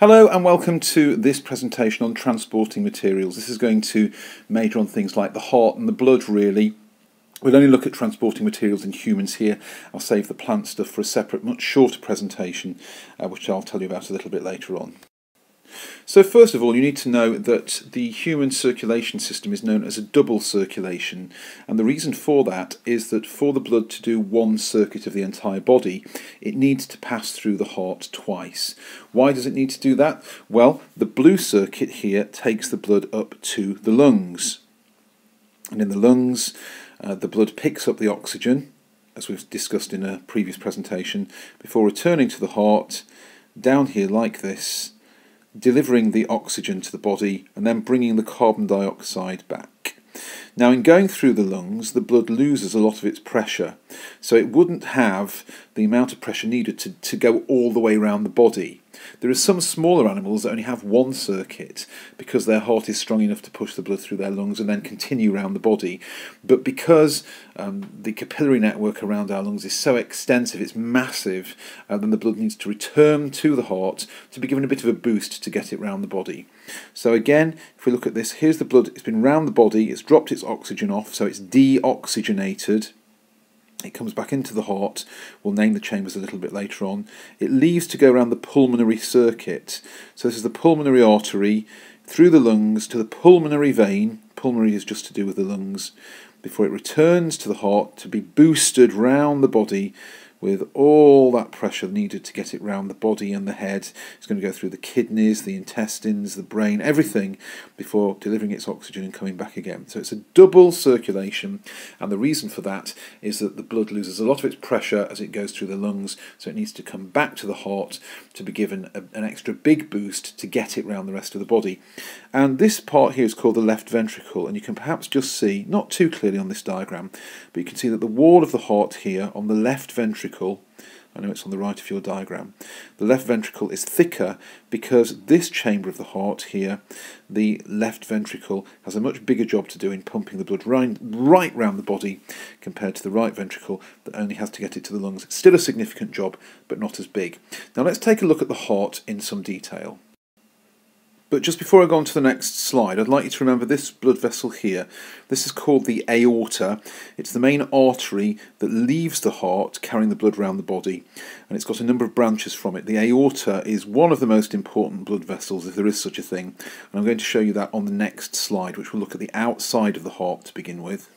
Hello and welcome to this presentation on transporting materials. This is going to major on things like the heart and the blood really. We'll only look at transporting materials in humans here. I'll save the plant stuff for a separate, much shorter presentation, which I'll tell you about a little bit later on. So first of all, you need to know that the human circulation system is known as a double circulation, and the reason for that is that for the blood to do one circuit of the entire body, it needs to pass through the heart twice. Why does it need to do that? Well, the blue circuit here takes the blood up to the lungs, and in the lungs the blood picks up the oxygen, as we've discussed in a previous presentation, before returning to the heart down here like this, delivering the oxygen to the body and then bringing the carbon dioxide back. Now, in going through the lungs, the blood loses a lot of its pressure, so it wouldn't have the amount of pressure needed to go all the way around the body. There are some smaller animals that only have one circuit because their heart is strong enough to push the blood through their lungs and then continue around the body. But because the capillary network around our lungs is so extensive, it's massive, then the blood needs to return to the heart to be given a bit of a boost to get it round the body. So again, if we look at this, here's the blood, it's been round the body, it's dropped its oxygen off, so it's deoxygenated. It comes back into the heart. We'll name the chambers a little bit later on. It leaves to go around the pulmonary circuit. So this is the pulmonary artery, through the lungs to the pulmonary vein. Pulmonary is just to do with the lungs. Before it returns to the heart to be boosted round the body with all that pressure needed to get it round the body and the head. It's going to go through the kidneys, the intestines, the brain, everything before delivering its oxygen and coming back again. So it's a double circulation, and the reason for that is that the blood loses a lot of its pressure as it goes through the lungs, so it needs to come back to the heart to be given an extra big boost to get it round the rest of the body. And this part here is called the left ventricle, and you can perhaps just see, not too clearly on this diagram, but you can see that the wall of the heart here on the left ventricle, I know it's on the right of your diagram, the left ventricle is thicker because this chamber of the heart here, the left ventricle, has a much bigger job to do in pumping the blood right round the body compared to the right ventricle that only has to get it to the lungs. It's still a significant job, but not as big. Now let's take a look at the heart in some detail. But just before I go on to the next slide, I'd like you to remember this blood vessel here. This is called the aorta. It's the main artery that leaves the heart, carrying the blood around the body, and it's got a number of branches from it. The aorta is one of the most important blood vessels, if there is such a thing, and I'm going to show you that on the next slide, which will look at the outside of the heart to begin with.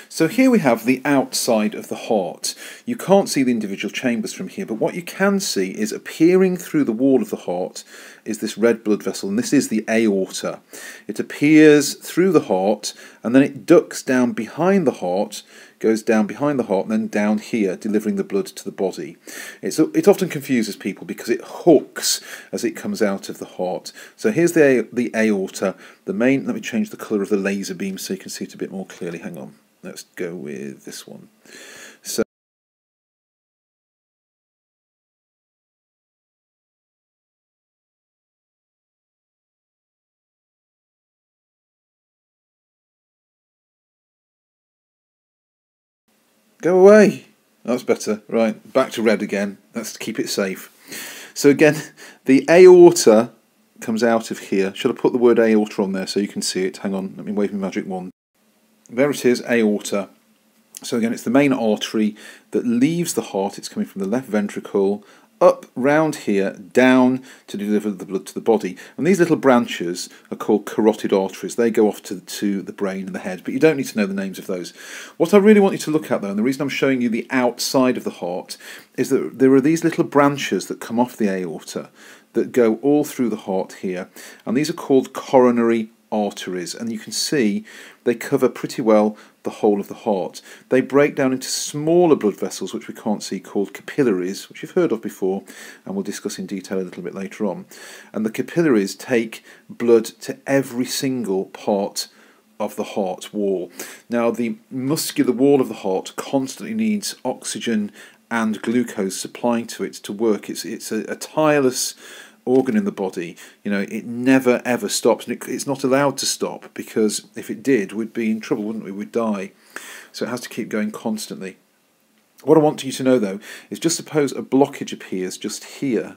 So here we have the outside of the heart. You can't see the individual chambers from here, but what you can see is appearing through the wall of the heart is this red blood vessel, and this is the aorta. It appears through the heart, and then it ducks down behind the heart, goes down behind the heart, and then down here, delivering the blood to the body. It often confuses people because it hooks as it comes out of the heart. So here's the aorta, the main. Let me change the colour of the laser beam so you can see it a bit more clearly. Hang on. Let's go with this one. So go away. That's better. Right, back to red again. Let's keep it safe. So again, the aorta comes out of here. Should I put the word aorta on there so you can see it? Hang on, let me wave my magic wand. There it is, aorta. So again, it's the main artery that leaves the heart. It's coming from the left ventricle, up round here, down to deliver the blood to the body. And these little branches are called carotid arteries. They go off to the brain and the head, but you don't need to know the names of those. What I really want you to look at, though, and the reason I'm showing you the outside of the heart, is that there are these little branches that come off the aorta that go all through the heart here, and these are called coronary arteries, and you can see they cover pretty well the whole of the heart. They break down into smaller blood vessels, which we can't see, called capillaries, which you've heard of before, and we'll discuss in detail a little bit later on. And the capillaries take blood to every single part of the heart wall. Now, the muscular wall of the heart constantly needs oxygen and glucose supplying to it to work. It's a tireless organ in the body. You know, it never ever stops, and it's not allowed to stop, because if it did, we'd be in trouble, wouldn't we? We'd die. So it has to keep going constantly. What I want you to know, though, is just suppose a blockage appears just here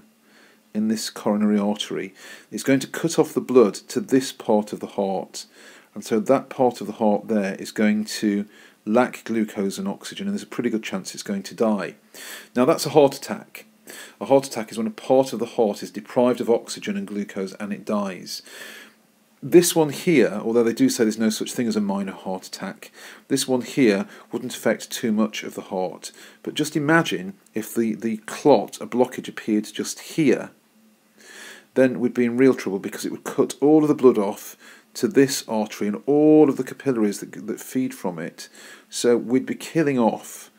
in this coronary artery is going to cut off the blood to this part of the heart, and so that part of the heart there is going to lack glucose and oxygen, and there's a pretty good chance it's going to die. Now that's a heart attack. A heart attack is when a part of the heart is deprived of oxygen and glucose and it dies. This one here, although they do say there's no such thing as a minor heart attack, this one here wouldn't affect too much of the heart. But just imagine if the clot, a blockage, appeared just here, then we'd be in real trouble, because it would cut all of the blood off to this artery and all of the capillaries that feed from it. So we'd be killing off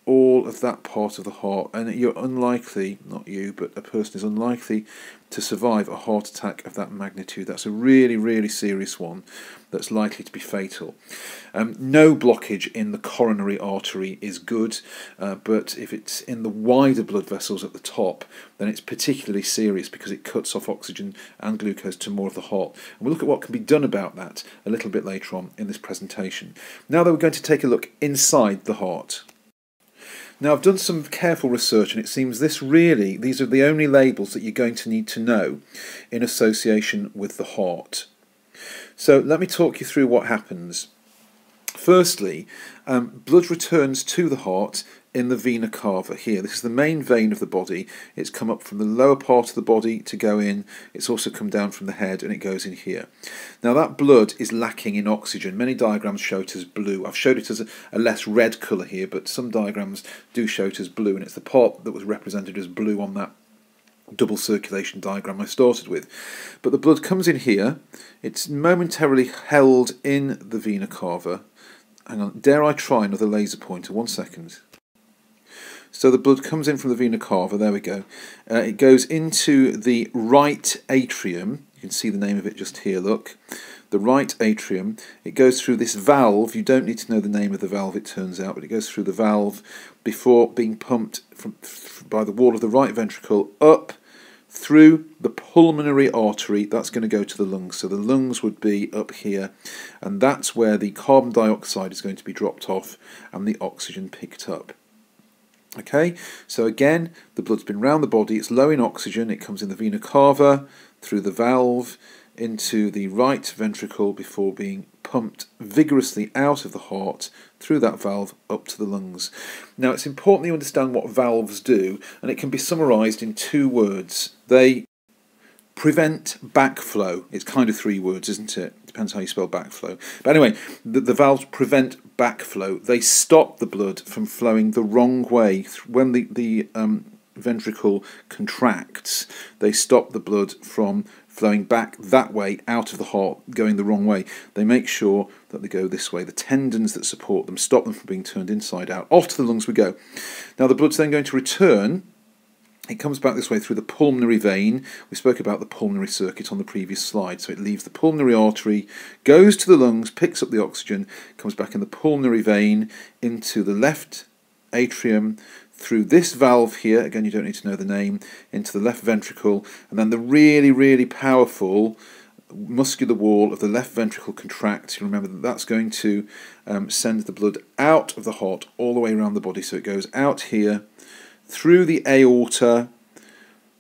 all of that part of the heart, and you're unlikely, not you, but a person is unlikely to survive a heart attack of that magnitude. That's a really, really serious one that's likely to be fatal. No blockage in the coronary artery is good, but if it's in the wider blood vessels at the top, then it's particularly serious, because it cuts off oxygen and glucose to more of the heart. And we'll look at what can be done about that a little bit later on in this presentation. Now that we're going to take a look inside the heart. Now, I've done some careful research, and it seems these are the only labels that you're going to need to know in association with the heart. So let me talk you through what happens. Firstly, blood returns to the heart in the vena cava here. This is the main vein of the body. It's come up from the lower part of the body to go in. It's also come down from the head, and it goes in here. Now that blood is lacking in oxygen. Many diagrams show it as blue. I've showed it as a less red colour here, but some diagrams do show it as blue, and it's the part that was represented as blue on that double circulation diagram I started with. But the blood comes in here. It's momentarily held in the vena cava. Hang on, dare I try another laser pointer? 1 second. So the blood comes in from the vena cava, there we go. It goes into the right atrium. You can see the name of it just here, look. The right atrium. It goes through this valve. You don't need to know the name of the valve, it turns out, but it goes through the valve before being pumped by the wall of the right ventricle up through the pulmonary artery. That's going to go to the lungs. So the lungs would be up here, and that's where the carbon dioxide is going to be dropped off and the oxygen picked up. Okay, so again, the blood's been round the body, it's low in oxygen, it comes in the vena cava, through the valve, into the right ventricle before being pumped vigorously out of the heart, through that valve, up to the lungs. Now it's important that you understand what valves do, and it can be summarised in 2 words. They prevent backflow. It's kind of 3 words, isn't it? Depends how you spell backflow. But anyway, the valves prevent backflow. They stop the blood from flowing the wrong way. When the ventricle contracts, they stop the blood from flowing back that way out of the heart, going the wrong way. They make sure that they go this way. The tendons that support them stop them from being turned inside out. Off to the lungs we go. Now the blood's then going to return. It comes back this way through the pulmonary vein. We spoke about the pulmonary circuit on the previous slide. So it leaves the pulmonary artery, goes to the lungs, picks up the oxygen, comes back in the pulmonary vein into the left atrium, through this valve here, again you don't need to know the name, into the left ventricle, and then the really, really powerful muscular wall of the left ventricle contracts. You remember that that's going to send the blood out of the heart all the way around the body. So it goes out here, through the aorta,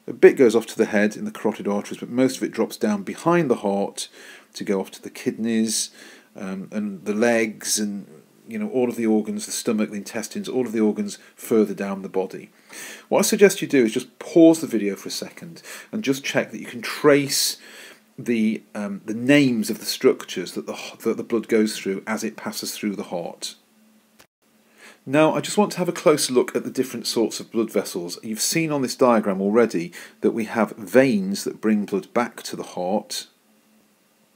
a bit goes off to the head in the carotid arteries, but most of it drops down behind the heart to go off to the kidneys and the legs, and all of the organs, the stomach, the intestines, all of the organs further down the body. What I suggest you do is just pause the video for a second and just check that you can trace the names of the structures that the blood goes through as it passes through the heart. Now, I just want to have a closer look at the different sorts of blood vessels. You've seen on this diagram already that we have veins that bring blood back to the heart.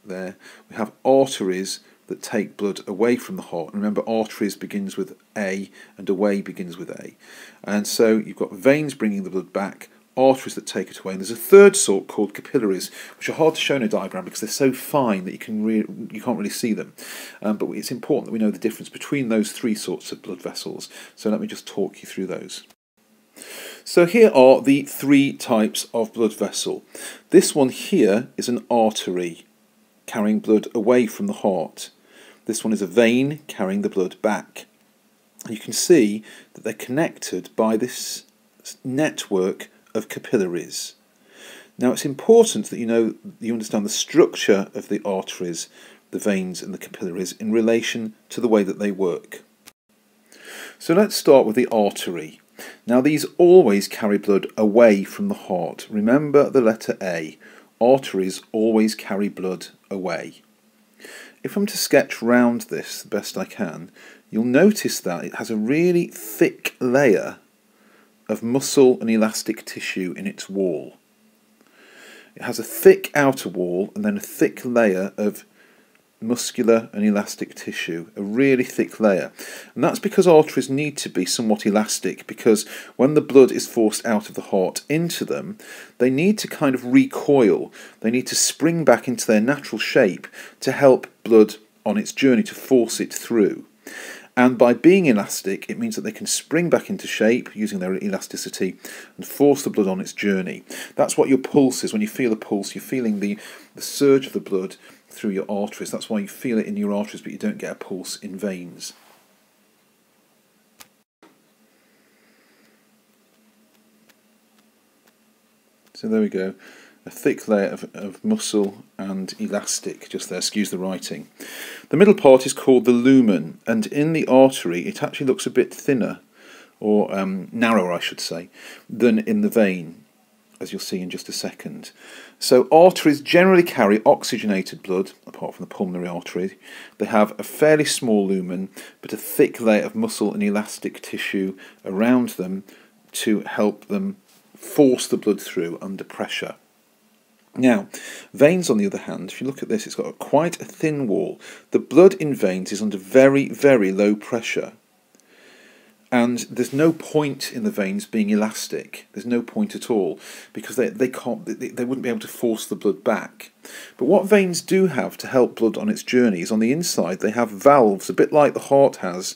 There. We have arteries that take blood away from the heart. Remember, arteries begins with A and away begins with A. And so you've got veins bringing the blood back, arteries that take it away, and there's a third sort called capillaries, which are hard to show in a diagram because they're so fine that you can't really see them. But it's important that we know the difference between those 3 sorts of blood vessels. So let me just talk you through those. So here are the 3 types of blood vessel. This one here is an artery carrying blood away from the heart. This one is a vein carrying the blood back. You can see that they're connected by this network of capillaries. Now it's important that you understand the structure of the arteries, the veins and the capillaries in relation to the way that they work. So let's start with the artery. Now these always carry blood away from the heart. Remember the letter A. Arteries always carry blood away. If I'm to sketch round this the best I can, you'll notice that it has a really thick layer of muscle and elastic tissue in its wall. It has a thick outer wall and then a thick layer of muscular and elastic tissue, a really thick layer. And that's because arteries need to be somewhat elastic, because when the blood is forced out of the heart into them, they need to kind of recoil. They need to spring back into their natural shape to help blood on its journey, to force it through. And by being elastic, it means that they can spring back into shape using their elasticity and force the blood on its journey. That's what your pulse is. When you feel a pulse, you're feeling the surge of the blood through your arteries. That's why you feel it in your arteries, but you don't get a pulse in veins. So there we go. A thick layer of muscle and elastic just there, excuse the writing. The middle part is called the lumen, and in the artery it actually looks a bit thinner, or narrower I should say, than in the vein, as you'll see in just a second. So arteries generally carry oxygenated blood, apart from the pulmonary artery. They have a fairly small lumen, but a thick layer of muscle and elastic tissue around them to help them force the blood through under pressure. Now, veins on the other hand, if you look at this, it's got quite a thin wall. The blood in veins is under very, very low pressure. And there's no point in the veins being elastic. There's no point at all, because they wouldn't be able to force the blood back. But what veins do have to help blood on its journey is on the inside they have valves, a bit like the heart has,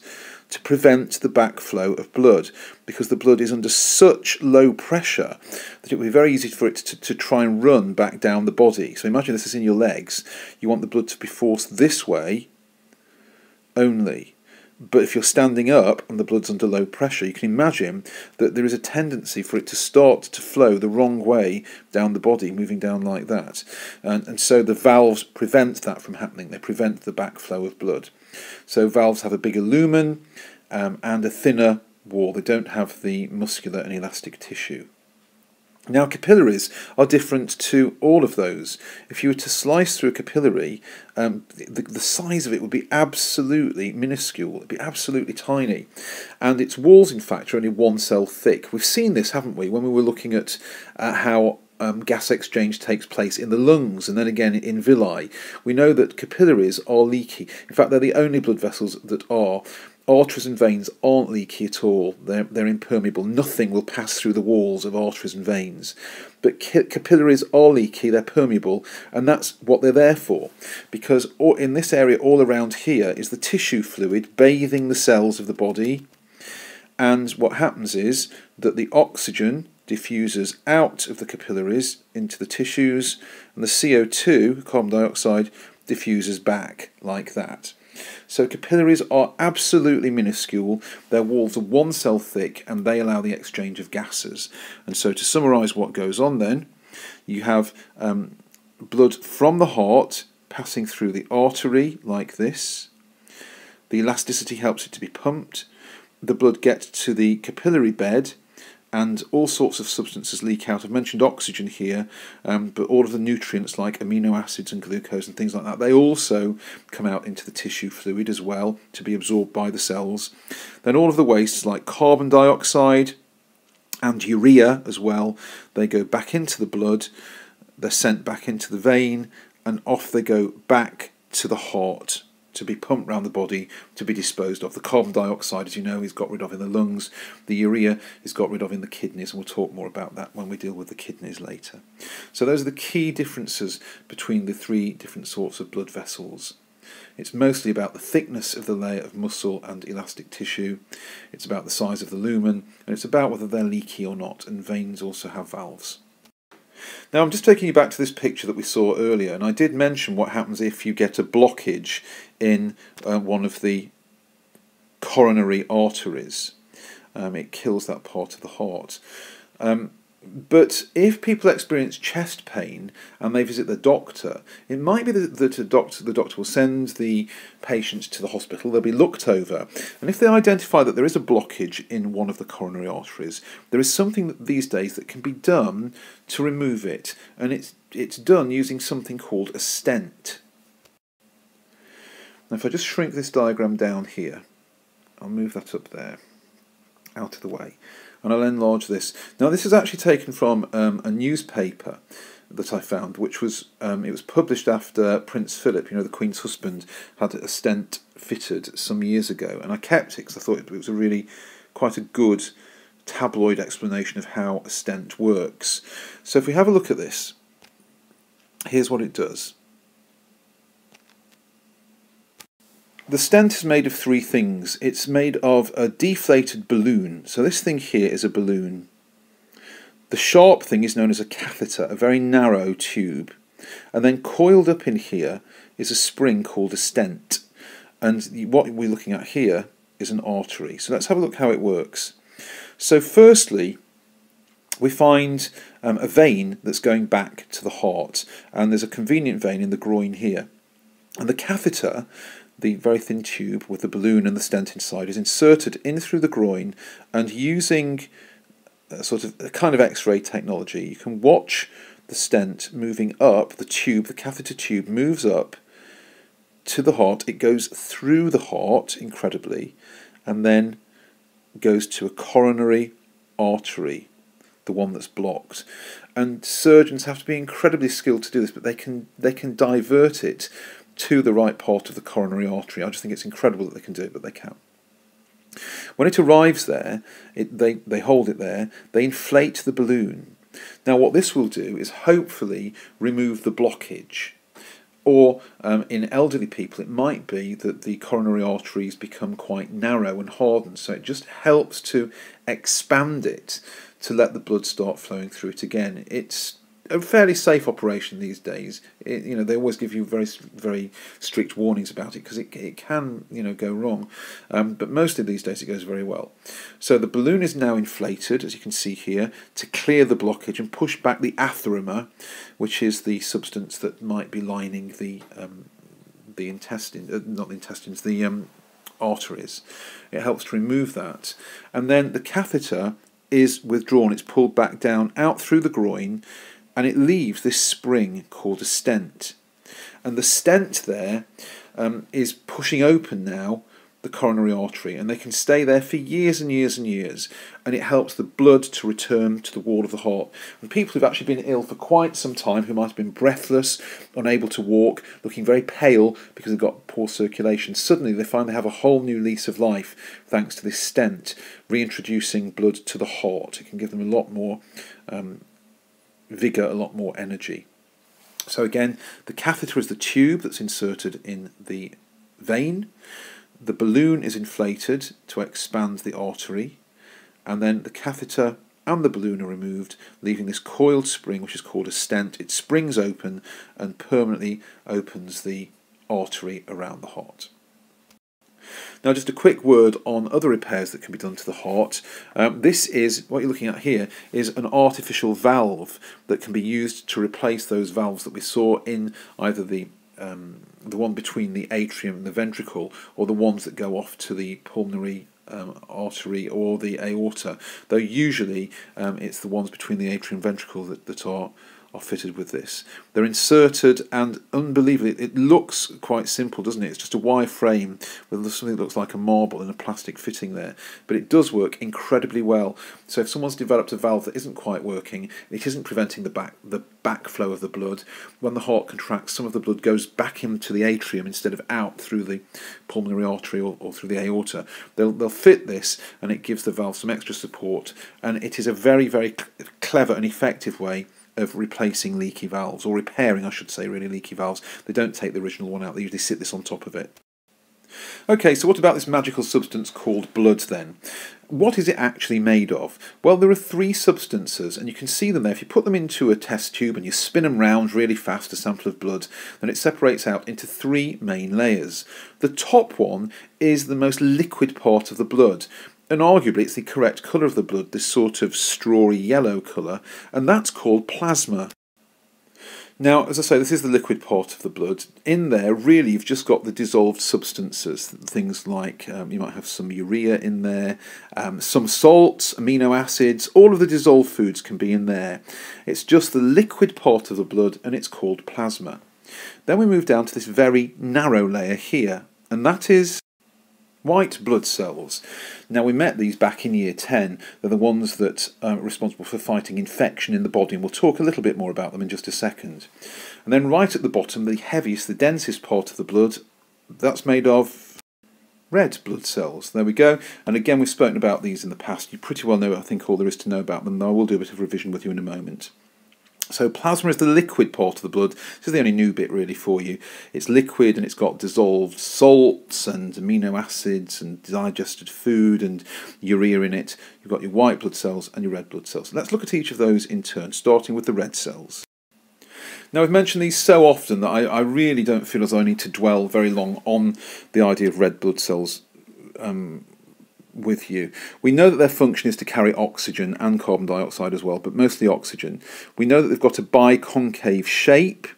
to prevent the backflow of blood, because the blood is under such low pressure that it would be very easy for it to try and run back down the body. So imagine this is in your legs. You want the blood to be forced this way only. But if you're standing up and the blood's under low pressure, you can imagine that there is a tendency for it to start to flow the wrong way down the body, moving down like that. And so the valves prevent that from happening. They prevent the backflow of blood. So valves have a bigger lumen and a thinner wall. They don't have the muscular and elastic tissue. Now capillaries are different to all of those. If you were to slice through a capillary, the size of it would be absolutely minuscule, it would be absolutely tiny. And its walls in fact are only 1 cell thick. We've seen this, haven't we, when we were looking at how gas exchange takes place in the lungs and then again in villi. We know that capillaries are leaky. In fact, they're the only blood vessels that are. Arteries and veins aren't leaky at all. They're impermeable. Nothing will pass through the walls of arteries and veins. But capillaries are leaky, they're permeable, and that's what they're there for. Because in this area all around here is the tissue fluid bathing the cells of the body. And what happens is that the oxygen diffuses out of the capillaries into the tissues, and the CO2, carbon dioxide, diffuses back like that. So capillaries are absolutely minuscule. Their walls are 1 cell thick and they allow the exchange of gases. And so to summarise what goes on then, you have blood from the heart passing through the artery like this. The elasticity helps it to be pumped. The blood gets to the capillary bed and all sorts of substances leak out. I've mentioned oxygen here, but all of the nutrients like amino acids and glucose and things like that, they also come out into the tissue fluid as well to be absorbed by the cells. Then all of the wastes like carbon dioxide and urea as well, they go back into the blood, they're sent back into the vein, and off they go back to the heart to be pumped around the body to be disposed of. The carbon dioxide, as you know, is got rid of in the lungs. The urea is got rid of in the kidneys, and we'll talk more about that when we deal with the kidneys later. So those are the key differences between the 3 different sorts of blood vessels. It's mostly about the thickness of the layer of muscle and elastic tissue. It's about the size of the lumen, and it's about whether they're leaky or not, and veins also have valves. Now I'm just taking you back to this picture that we saw earlier, and I did mention what happens if you get a blockage in one of the coronary arteries. It kills that part of the heart. But if people experience chest pain and they visit the doctor, it might be that the doctor will send the patients to the hospital. They'll be looked over, and if they identify that there is a blockage in one of the coronary arteries, there is something that these days that can be done to remove it, and it's done using something called a stent. Now, if I just shrink this diagram down here, I'll move that up there, out of the way. And I'll enlarge this. Now, this is actually taken from a newspaper that I found, which was it was published after Prince Philip, the Queen's husband, had a stent fitted some years ago, and I kept it because I thought it was a really quite a good tabloid explanation of how a stent works. So if we have a look at this, here's what it does. The stent is made of three things. It's made of a deflated balloon. So this thing here is a balloon. The sharp thing is known as a catheter, a very narrow tube. And then coiled up in here is a spring called a stent. And what we're looking at here is an artery. So let's have a look how it works. So firstly, we find a vein that's going back to the heart. And there's a convenient vein in the groin here. And the catheter, the very thin tube with the balloon and the stent inside, is inserted in through the groin, and using a kind of X-ray technology, you can watch the stent moving up, the catheter tube moves up to the heart, it goes through the heart, incredibly, and then goes to a coronary artery, the one that's blocked. And surgeons have to be incredibly skilled to do this, but they can divert it to the right part of the coronary artery. I just think it's incredible that they can do it, but they can. When it arrives there, they hold it there, they inflate the balloon. Now what this will do is hopefully remove the blockage. Or in elderly people it might be that the coronary arteries become quite narrow and hardened, so it just helps to expand it to let the blood start flowing through it again. It's a fairly safe operation these days. They always give you very, very strict warnings about it because it can, go wrong. But mostly these days it goes very well. So the balloon is now inflated, as you can see here, to clear the blockage and push back the atheroma, which is the substance that might be lining the intestine, not the intestines, the arteries. It helps to remove that, and then the catheter is withdrawn. It's pulled back down out through the groin, and it leaves this spring called a stent. And the stent there is pushing open now the coronary artery, and they can stay there for years and years and years, and it helps the blood to return to the wall of the heart. And people who've actually been ill for quite some time, who might have been breathless, unable to walk, looking very pale because they've got poor circulation, suddenly they find they have a whole new lease of life thanks to this stent reintroducing blood to the heart. It can give them a lot more vigour, a lot more energy. So again, the catheter is the tube that's inserted in the vein. The balloon is inflated to expand the artery, and then the catheter and the balloon are removed, leaving this coiled spring, which is called a stent. It springs open and permanently opens the artery around the heart. Now, just a quick word on other repairs that can be done to the heart. This is, what you're looking at here, is an artificial valve that can be used to replace those valves that we saw in either the one between the atrium and the ventricle, or the ones that go off to the pulmonary artery or the aorta, though usually it's the ones between the atrium and ventricle that are fitted with this. They're inserted, and unbelievably, it looks quite simple, doesn't it? It's just a wire frame with something that looks like a marble and a plastic fitting there, but it does work incredibly well. So if someone's developed a valve that isn't quite working, it isn't preventing the backflow of the blood. When the heart contracts, some of the blood goes back into the atrium instead of out through the pulmonary artery or through the aorta. They'll fit this, and it gives the valve some extra support, and it is a very, very clever and effective way of replacing leaky valves, or repairing, I should say, really, leaky valves. They don't take the original one out, they usually sit this on top of it. Okay, so what about this magical substance called blood then? What is it actually made of? Well, there are three substances, and you can see them there. If you put them into a test tube and you spin them round really fast, a sample of blood, then it separates out into three main layers. The top one is the most liquid part of the blood. and arguably it's the correct colour of the blood, this sort of strawy yellow colour, and that's called plasma. Now, as I say, this is the liquid part of the blood. In there, really, you've just got the dissolved substances, things like you might have some urea in there, some salts, amino acids, all of the dissolved foods can be in there. It's just the liquid part of the blood, and it's called plasma. Then we move down to this very narrow layer here, and that is white blood cells. Now, we met these back in year 10. They're the ones that are responsible for fighting infection in the body, and we'll talk a little bit more about them in just a second. And then right at the bottom, the heaviest, the densest part of the blood, that's made of red blood cells. There we go. And again, we've spoken about these in the past. You pretty well know, I think, all there is to know about them, though I will do a bit of revision with you in a moment. So plasma is the liquid part of the blood. This is the only new bit really for you. It's liquid and it's got dissolved salts and amino acids and digested food and urea in it. You've got your white blood cells and your red blood cells. Let's look at each of those in turn, starting with the red cells. Now, I've mentioned these so often that I really don't feel as though I need to dwell very long on the idea of red blood cells with you. We know that their function is to carry oxygen and carbon dioxide as well, but mostly oxygen. We know that they've got a biconcave shape.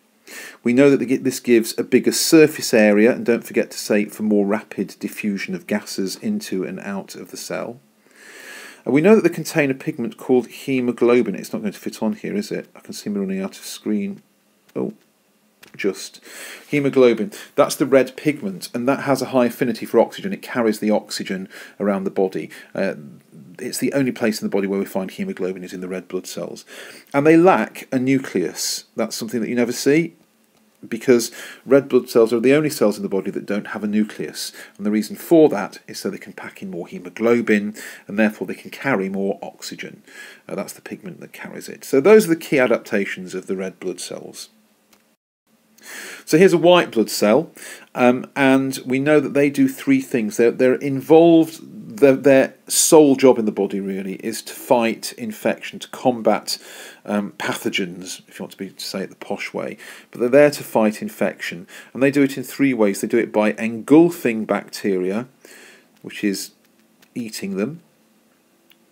We know that this gives a bigger surface area, and don't forget to say for more rapid diffusion of gases into and out of the cell. And we know that they contain a pigment called hemoglobin. It's not going to fit on here, is it? I can see me running out of screen. Oh. Just hemoglobin, that's the red pigment, and that has a high affinity for oxygen. It carries the oxygen around the body. It's the only place in the body where we find hemoglobin is in the red blood cells, and they lack a nucleus. That's something that you never see, because red blood cells are the only cells in the body that don't have a nucleus, and the reason for that is so they can pack in more hemoglobin, and therefore they can carry more oxygen. That's the pigment that carries it. So those are the key adaptations of the red blood cells. So here's a white blood cell, and we know that they do three things. They're involved, their sole job in the body really is to fight infection, to combat pathogens, if you want to say it the posh way, but they're there to fight infection, and they do it in three ways. They do it by engulfing bacteria, which is eating them,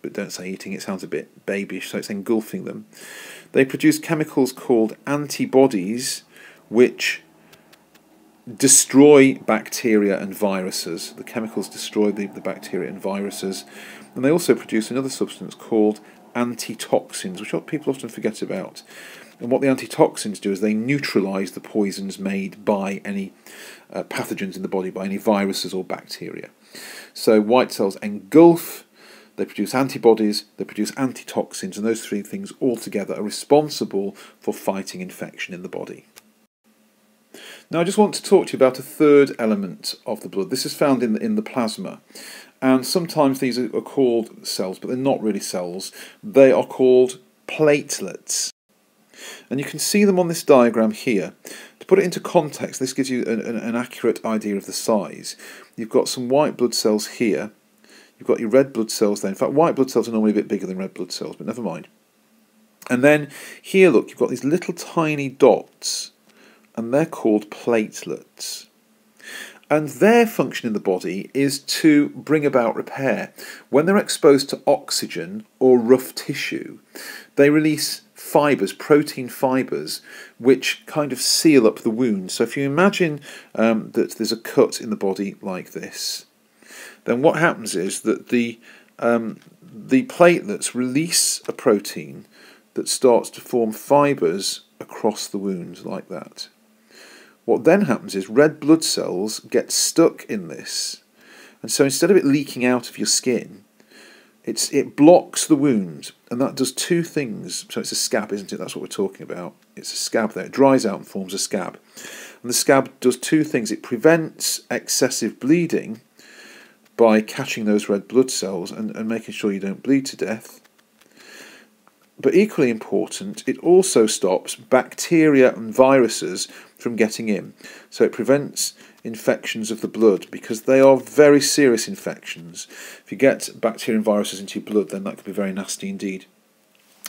but don't say eating, it sounds a bit babyish, so it's engulfing them. They produce chemicals called antibodies, which destroy bacteria and viruses. The chemicals destroy the bacteria and viruses, and they also produce another substance called antitoxins, which people often forget about. And what the antitoxins do is they neutralise the poisons made by any pathogens in the body, by any viruses or bacteria. So white cells engulf, they produce antibodies, they produce antitoxins, and those three things altogether are responsible for fighting infection in the body. Now, I just want to talk to you about a third element of the blood. This is found in the plasma, and sometimes these are called cells, but they're not really cells. They are called platelets, and you can see them on this diagram here. To put it into context, this gives you an accurate idea of the size. You've got some white blood cells here. You've got your red blood cells there. In fact, white blood cells are normally a bit bigger than red blood cells, but never mind. And then here, look, you've got these little tiny dots, and they're called platelets. And their function in the body is to bring about repair. When they're exposed to oxygen or rough tissue, they release fibres, protein fibres, which kind of seal up the wound. So if you imagine that there's a cut in the body like this, then what happens is that the platelets release a protein that starts to form fibres across the wound like that. What then happens is red blood cells get stuck in this, and so instead of it leaking out of your skin, it blocks the wound, and that does two things. So it's a scab, isn't it? That's what we're talking about. It's a scab there. It dries out and forms a scab, and the scab does two things. It prevents excessive bleeding by catching those red blood cells and making sure you don't bleed to death. But equally important, it also stops bacteria and viruses from getting in. So it prevents infections of the blood, because they are very serious infections. If you get bacteria and viruses into your blood, then that could be very nasty indeed.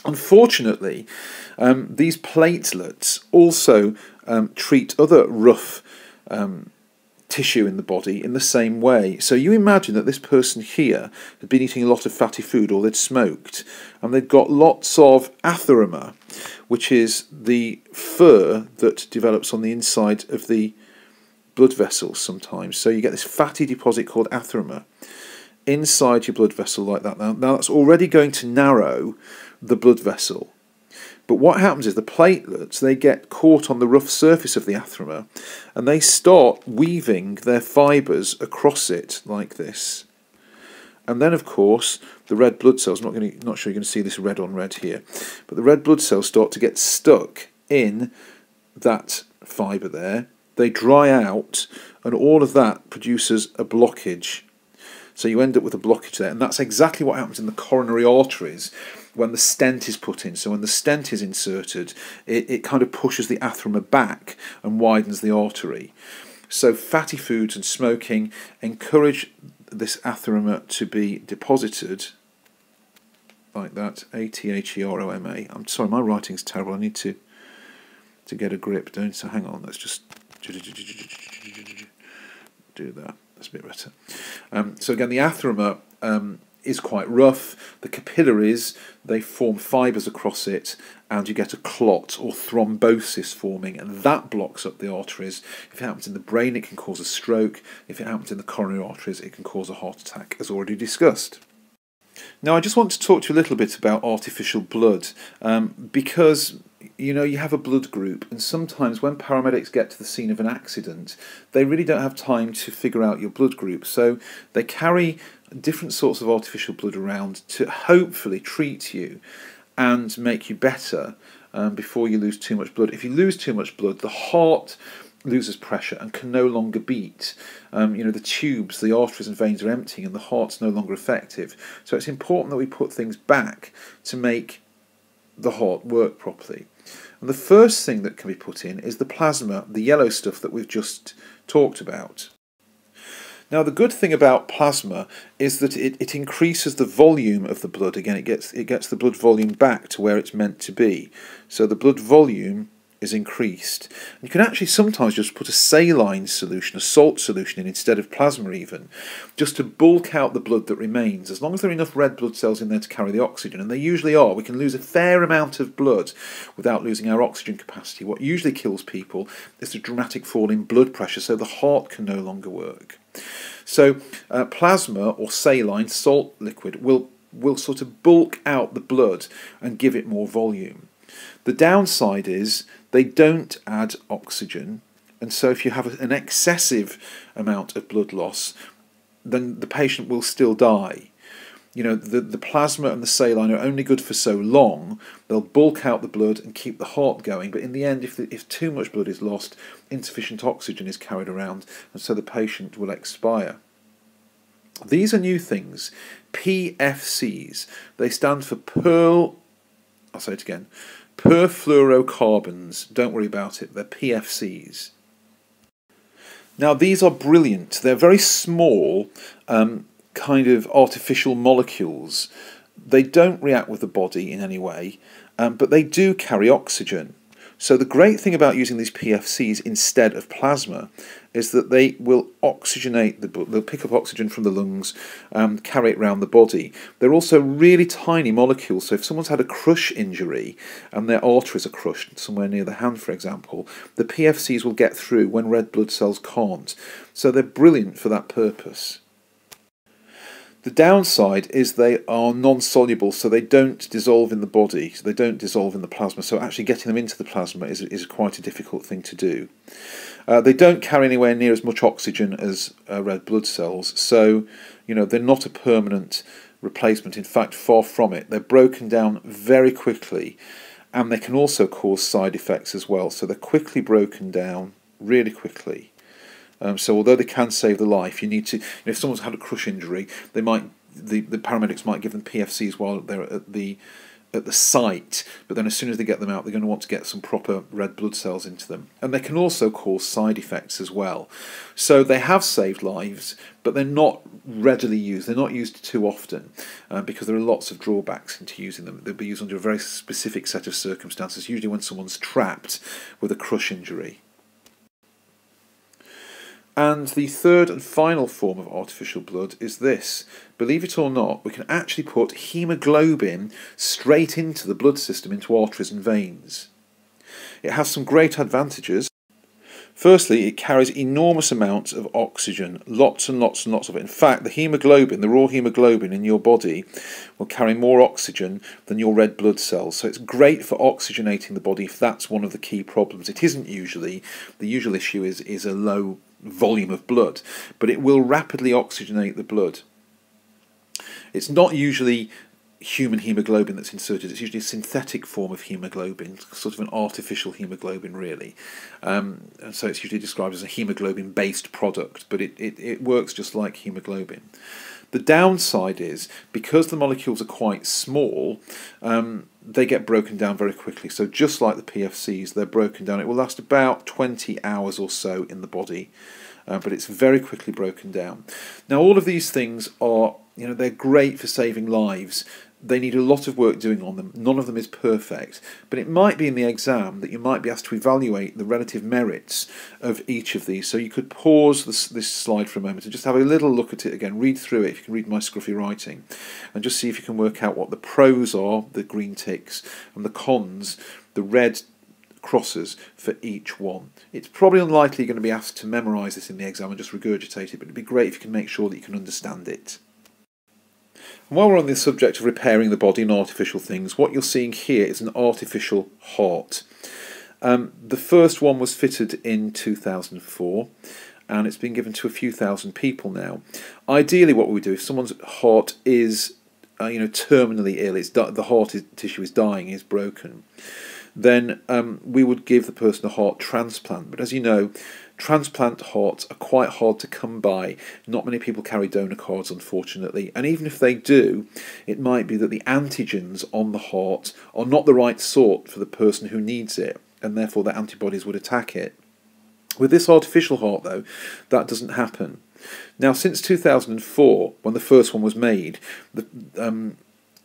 Unfortunately, these platelets also treat other rough tissue in the body in the same way. So you imagine that this person here had been eating a lot of fatty food, or they'd smoked, and they'd got lots of atheroma, which is the fur that develops on the inside of the blood vessels sometimes. So you get this fatty deposit called atheroma inside your blood vessel like that. Now that's already going to narrow the blood vessel. But what happens is the platelets, they get caught on the rough surface of the atheroma, and they start weaving their fibres across it like this. And then, of course, the red blood cells, not sure you're going to see this red on red here, but the red blood cells start to get stuck in that fibre there. They dry out, and all of that produces a blockage. So you end up with a blockage there, and that's exactly what happens in the coronary arteries when the stent is put in. So when the stent is inserted, it kind of pushes the atheroma back and widens the artery. So fatty foods and smoking encourage this atheroma to be deposited like that, A-T-H-E-R-O-M-A. I'm sorry, my writing's terrible. I need to get a grip, don't I? So hang on, let's just do that. That's a bit better. So again, the atheroma is quite rough. The capillaries, they form fibres across it, and you get a clot or thrombosis forming, and that blocks up the arteries. If it happens in the brain, it can cause a stroke. If it happens in the coronary arteries, it can cause a heart attack, as already discussed. Now, I just want to talk to you a little bit about artificial blood, because you have a blood group, and sometimes when paramedics get to the scene of an accident, they really don't have time to figure out your blood group. So they carry different sorts of artificial blood around to hopefully treat you and make you better before you lose too much blood. If you lose too much blood, the heart loses pressure and can no longer beat. The tubes, the arteries and veins are emptying, and the heart's no longer effective. So it's important that we put things back to make the heart work properly. And the first thing that can be put in is the plasma, the yellow stuff that we've just talked about. Now, the good thing about plasma is that it increases the volume of the blood. Again, it gets the blood volume back to where it's meant to be. So the blood volume is increased. You can actually sometimes just put a saline solution, a salt solution in instead of plasma even, just to bulk out the blood that remains. As long as there are enough red blood cells in there to carry the oxygen, and they usually are, we can lose a fair amount of blood without losing our oxygen capacity. What usually kills people is a dramatic fall in blood pressure, so the heart can no longer work. So plasma or saline, salt liquid, will sort of bulk out the blood and give it more volume. The downside is they don't add oxygen, and so if you have an excessive amount of blood loss, then the patient will still die. The plasma and the saline are only good for so long. They'll bulk out the blood and keep the heart going, but in the end, if too much blood is lost, insufficient oxygen is carried around, and so the patient will expire. These are new things, PFCs. They stand for I'll say it again, perfluorocarbons. Don't worry about it, they're PFCs. Now, these are brilliant. They're very small, kind of artificial molecules. They don't react with the body in any way, but they do carry oxygen. So the great thing about using these PFCs instead of plasma is that they will oxygenate the blood. They'll pick up oxygen from the lungs, carry it around the body. They're also really tiny molecules, so if someone's had a crush injury and their arteries are crushed somewhere near the hand, for example, the PFCs will get through when red blood cells can't. So they're brilliant for that purpose. The downside is they are non-soluble, so they don't dissolve in the body, so they don't dissolve in the plasma, so actually getting them into the plasma is quite a difficult thing to do. They don't carry anywhere near as much oxygen as red blood cells, so they're not a permanent replacement. In fact, far from it. They're broken down very quickly, and they can also cause side effects as well, so they're quickly broken down, really quickly. So although they can save the life, you need to. If someone's had a crush injury, the paramedics might give them PFCs while they're at the site, but then as soon as they get them out, they're going to want to get some proper red blood cells into them, and they can also cause side effects as well. So they have saved lives, but they're not readily used. They're not used too often because there are lots of drawbacks into using them. They'll be used under a very specific set of circumstances, usually when someone's trapped with a crush injury. And the third and final form of artificial blood is this. Believe it or not, we can actually put haemoglobin straight into the blood system, into arteries and veins. It has some great advantages. Firstly, it carries enormous amounts of oxygen, lots and lots and lots of it. In fact, the haemoglobin, the raw haemoglobin in your body, will carry more oxygen than your red blood cells. So it's great for oxygenating the body if that's one of the key problems. It isn't usually. The usual issue is a low volume of blood, but it will rapidly oxygenate the blood. It's not usually human haemoglobin that's inserted. It's usually a synthetic form of haemoglobin, sort of an artificial haemoglobin really, and so it's usually described as a haemoglobin-based product, but it works just like haemoglobin. The downside is, because the molecules are quite small, they get broken down very quickly. So just like the PFCs, they're broken down. It will last about 20 hours or so in the body, but it's very quickly broken down. Now all of these things are, they're great for saving lives. They need a lot of work doing on them. None of them is perfect, but it might be in the exam that you might be asked to evaluate the relative merits of each of these. So you could pause this slide for a moment and just have a little look at it again, read through it if you can read my scruffy writing, and just see if you can work out what the pros are, the green ticks, and the cons, the red crosses for each one. It's probably unlikely you're going to be asked to memorise this in the exam and just regurgitate it, but it'd be great if you can make sure that you can understand it. And while we're on the subject of repairing the body and artificial things, what you're seeing here is an artificial heart. The first one was fitted in 2004, and it's been given to a few thousand people now. Ideally, what we do if someone's heart is, terminally ill, the heart tissue is dying, is broken, then we would give the person a heart transplant. But as you know, transplant hearts are quite hard to come by. Not many people carry donor cards, unfortunately, and even if they do, it might be that the antigens on the heart are not the right sort for the person who needs it, and therefore the antibodies would attack it. With this artificial heart, though, that doesn't happen. Now, since 2004, when the first one was made,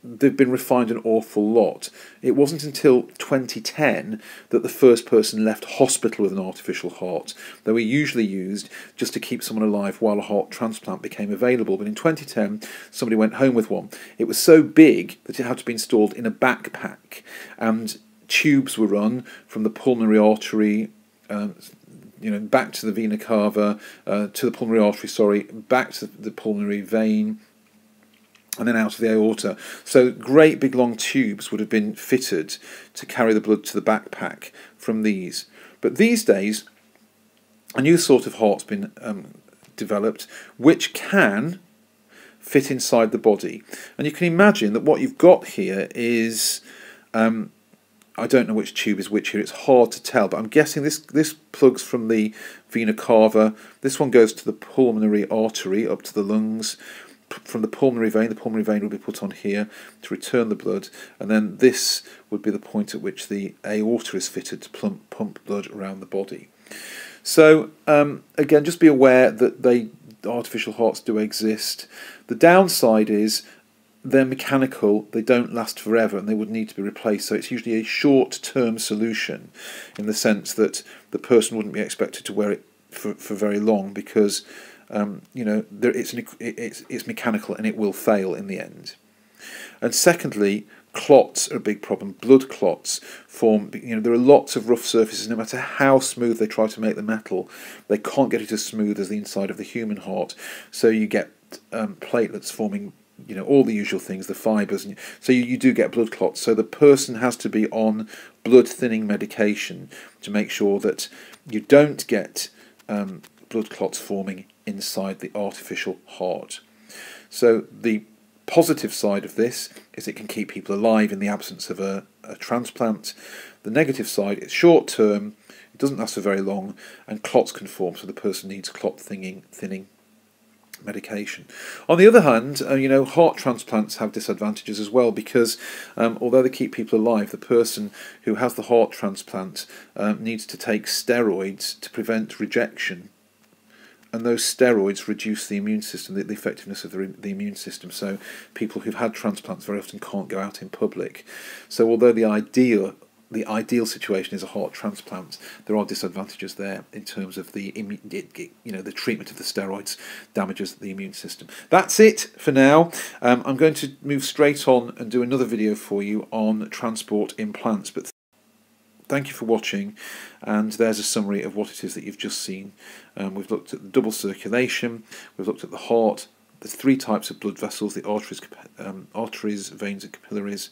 they've been refined an awful lot. It wasn't until 2010 that the first person left hospital with an artificial heart. They were usually used just to keep someone alive while a heart transplant became available. But in 2010, somebody went home with one. It was so big that it had to be installed in a backpack, and tubes were run from the pulmonary artery, back to the vena cava, to the pulmonary artery, back to the pulmonary vein, and then out of the aorta. So great big long tubes would have been fitted to carry the blood to the backpack from these. But these days, a new sort of heart's been developed, which can fit inside the body. And you can imagine that what you've got here is, I don't know which tube is which here, it's hard to tell, but I'm guessing this plugs from the vena cava, this one goes to the pulmonary artery up to the lungs. From the pulmonary vein will be put on here to return the blood, and then this would be the point at which the aorta is fitted to pump blood around the body. So again, just be aware that artificial hearts do exist. The downside is they're mechanical, they don't last forever, and they would need to be replaced. So it's usually a short-term solution, in the sense that the person wouldn't be expected to wear it for very long, because it's mechanical and it will fail in the end. And secondly, clots are a big problem. Blood clots form. There are lots of rough surfaces. No matter how smooth they try to make the metal, they can't get it as smooth as the inside of the human heart. So you get platelets forming. All the usual things, the fibres. So you do get blood clots. So the person has to be on blood thinning medication to make sure that you don't get blood clots forming inside the artificial heart. So the positive side of this is it can keep people alive in the absence of a transplant. The negative side, it's short term, it doesn't last for very long, and clots can form, so the person needs clot thinning medication. On the other hand, heart transplants have disadvantages as well, because although they keep people alive, the person who has the heart transplant needs to take steroids to prevent rejection. And those steroids reduce the immune system, the effectiveness of the immune system. So people who've had transplants very often can't go out in public. So although the idea the ideal situation is a heart transplant. There are disadvantages there in terms of the the treatment of the steroids damages the immune system. That's it for now. I'm going to move straight on and do another video for you on transport implants. But thank you for watching, and there's a summary of what it is that you've just seen. We've looked at the double circulation, we've looked at the heart. There's 3 types of blood vessels: the arteries, veins and capillaries.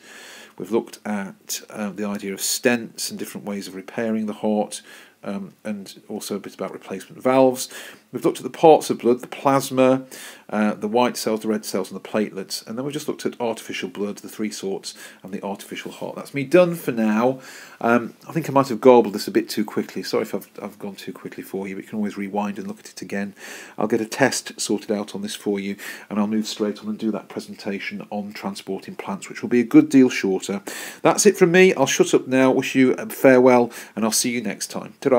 We've looked at the idea of stents and different ways of repairing the heart, and also a bit about replacement valves. We've looked at the parts of blood: the plasma, the white cells, the red cells and the platelets. And then we've just looked at artificial blood, the 3 sorts, and the artificial heart. That's me done for now. I think I might have garbled this a bit too quickly. Sorry if I've gone too quickly for you, but you can always rewind and look at it again. I'll get a test sorted out on this for you, and I'll move straight on and do that presentation on transport implants, which will be a good deal shorter. That's it from me. I'll shut up now, wish you a farewell, and I'll see you next time. Ta-ra.